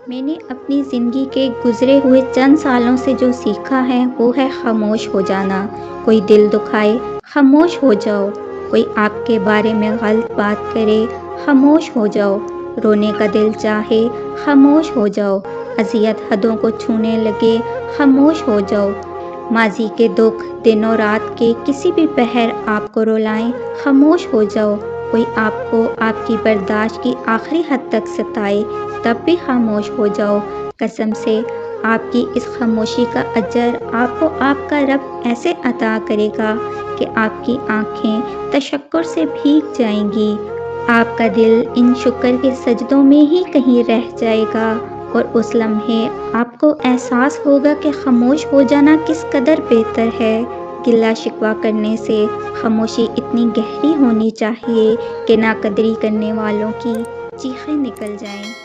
میں نے اپنی زندگی کے گزرے ہوئے چند سالوں سے جو سیکھا ہے وہ ہے خاموش ہو جانا۔ کوئی دل دکھائے خاموش ہو جاؤ، کوئی آپ کے بارے میں غلط بات کرے خاموش ہو جاؤ، رونے کا دل چاہے خاموش ہو جاؤ، اذیت حدوں کو چھونے لگے خاموش ہو جاؤ، ماضی کے دکھ دن و رات کے کسی بھی پہر آپ کو رلائیں خاموش ہو جاؤ، کوئی آپ کو آپ کی برداشت کی آخری حد تک ستائے تب بھی خاموش ہو جاؤ۔ قسم سے آپ کی اس خاموشی کا اجر آپ کو آپ کا رب ایسے عطا کرے گا کہ آپ کی آنکھیں تشکر سے بھیگ جائیں گی، آپ کا دل ان شکر کے سجدوں میں ہی کہیں رہ جائے گا، اور اس لمحے آپ کو احساس ہوگا کہ خاموش ہو جانا کس قدر بہتر ہے۔ گلہ شکوہ کرنے سے خاموشی اتنی گہری ہونی چاہیے کہ ناقدری کرنے والوں کی چیخیں نکل جائیں۔